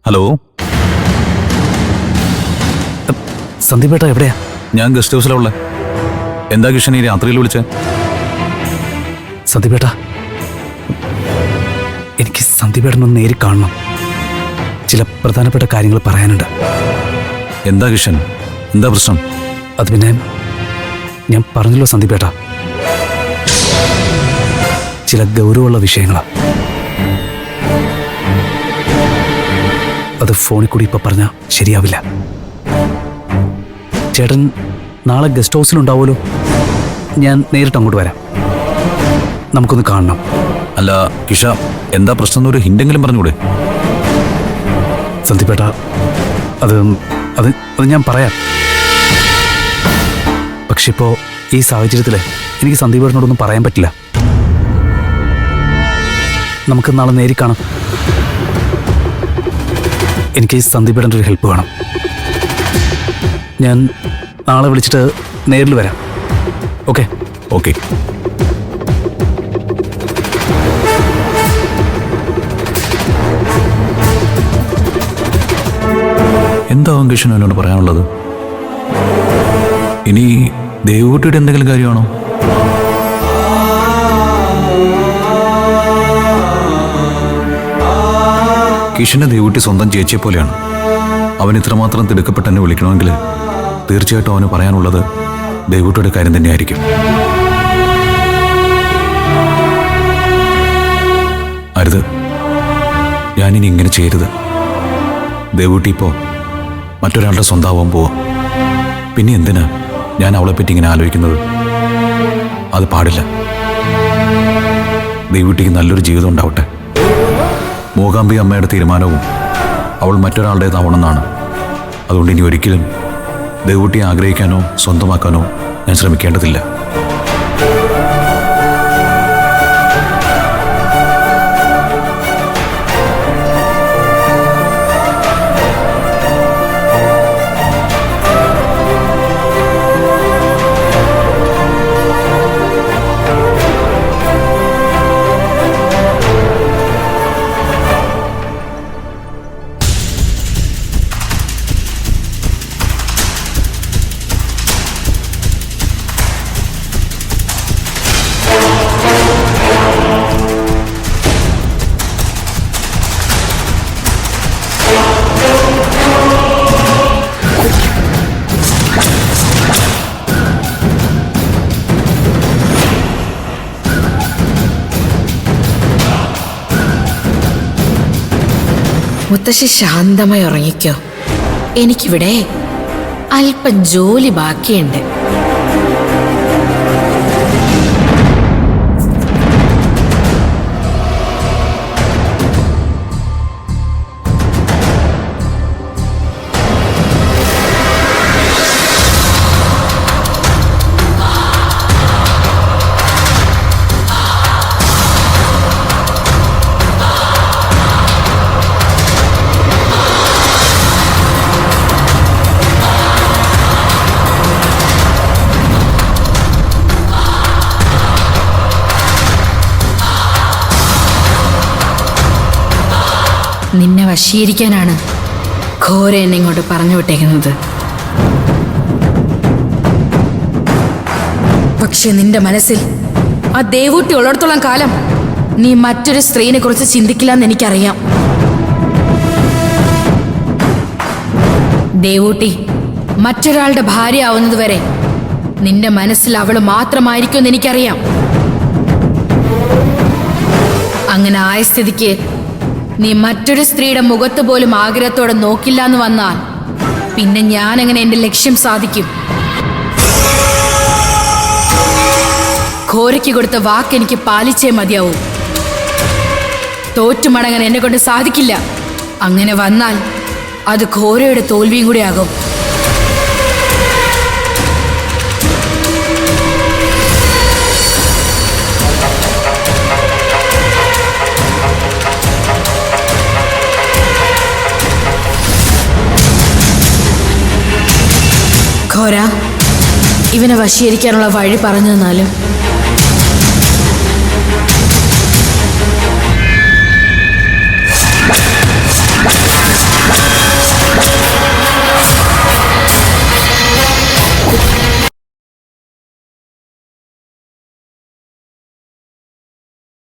Hello, സന്ദീപേട്ട എവിടെയാ? ഞാൻ guest ഹൗസിലാണ് ഉള്ളത്. എന്താ കിഷൻ ഈ രാത്രിയിൽ വിളിച്ചേ? സന്ദീപേട്ട, എനിക്ക് സന്ദീപേട്ടനൊന്ന് നേരി കാണണം. ചില പ്രധാനപ്പെട്ട കാര്യങ്ങൾ പറയാനുണ്ട്. എന്താ കിഷൻ, എന്താ പ്രശ്നം? അത് പിന്നെ ഞാൻ പറഞ്ഞല്ലോ സന്ദീപേട്ട, ചില ഗൗരവമുള്ള വിഷയങ്ങളാണ്. അത് ഫോണിൽ കൂടി ഇപ്പൊ പറഞ്ഞാൽ ശരിയാവില്ല. ചേട്ടൻ നാളെ ഗസ്റ്റ് ഹൗസിലുണ്ടാവുമല്ലോ? ഞാൻ നേരിട്ട് അങ്ങോട്ട് വരാം, നമുക്കൊന്ന് കാണണം. അല്ല കിഷ, എന്താ പ്രശ്നം എന്നൊരു ഹിന്റെങ്കിലും പറഞ്ഞൂടെ? സന്ദീപേട്ട, അത് അത് അത് ഞാൻ പറയാം. പക്ഷെ ഇപ്പോൾ ഈ സാഹചര്യത്തിൽ എനിക്ക് സന്ദീപേട്ടനോടൊന്നും പറയാൻ പറ്റില്ല. നമുക്ക് നാളെ നേരി കാണാം. എനിക്ക് സന്ദീപേട്ടൻ്റെ ഒരു ഹെൽപ്പ് വേണം. ഞാൻ നാളെ വിളിച്ചിട്ട് നേരിൽ വരാം. ഓക്കെ? ഓക്കെ. എന്താവും കിഷൻ എന്നോട് പറയാനുള്ളത്? ഇനി ദേവൂട്ടിയുടെ എന്തെങ്കിലും കാര്യമാണോ? കിഷന്റെ ദേവൂട്ടി സ്വന്തം ചേച്ചിയെ പോലെയാണ്. അവൻ ഇത്രമാത്രം തിടുക്കപ്പെട്ട് എന്നെ വിളിക്കണമെങ്കിൽ തീർച്ചയായിട്ടും അവന് പറയാനുള്ളത് ദേവൂട്ടിയുടെ കാര്യം തന്നെയായിരിക്കും. അരുത്, ഞാനിനി ഇങ്ങനെ ചെയ്യരുത്. ദേവൂട്ടി ഇപ്പോൾ മറ്റൊരാളുടെ സ്വന്തമാവാൻ പോവാ. പിന്നെ എന്തിനാ ഞാൻ അവളെപ്പറ്റി ഇങ്ങനെ ആലോചിക്കുന്നത്? അത് പാടില്ല. ദേവൂട്ടിക്ക് നല്ലൊരു ജീവിതം ഉണ്ടാവട്ടെ. മൂകാംബിക അമ്മയുടെ തീരുമാനവും അവൾ മറ്റൊരാളുടേതാവണമെന്നാണ്. അതുകൊണ്ട് ഇനി ഒരിക്കലും ദേവൂട്ടിയെ ആഗ്രഹിക്കാനോ സ്വന്തമാക്കാനോ ഞാൻ ശ്രമിക്കേണ്ടതില്ല. മുത്തശ്ശി ശാന്തമായി ഉറങ്ങിക്കോ. എനിക്കിവിടെ അല്പം ജോലി ബാക്കിയുണ്ട്. നിന്നെ വശീകരിക്കാനാണ് ഘോര എന്നെ ഇങ്ങോട്ട് പറഞ്ഞു വിട്ടേക്കുന്നത്. പക്ഷെ നിന്റെ മനസ്സിൽ ആ ദേവൂട്ടി ഉള്ളിടത്തോളം കാലം നീ മറ്റൊരു സ്ത്രീനെ കുറിച്ച് ചിന്തിക്കില്ലെന്ന് എനിക്കറിയാം. ദേവൂട്ടി മറ്റൊരാളുടെ ഭാര്യ ആവുന്നത് വരെ നിന്റെ മനസ്സിൽ അവള് മാത്രമായിരിക്കുമെന്ന് എനിക്കറിയാം. അങ്ങനെ ആയ സ്ഥിതിക്ക് നീ മറ്റൊരു സ്ത്രീയുടെ മുഖത്ത് പോലും ആഗ്രഹത്തോടെ നോക്കില്ല എന്ന് വന്നാൽ പിന്നെ ഞാൻ അങ്ങനെ എന്റെ ലക്ഷ്യം സാധിക്കും? ഘോരയ്ക്ക് കൊടുത്ത വാക്ക് എനിക്ക് പാലിച്ചേ മതിയാവൂ. തോറ്റുമടങ്ങാൻ എന്നെ കൊണ്ട് സാധിക്കില്ല. അങ്ങനെ വന്നാൽ അത് ഘോരയുടെ തോൽവിയും കൂടി ആകും. ഘോര, ഇവനെ വശീകരിക്കാനുള്ള വഴി പറഞ്ഞു തന്നാലും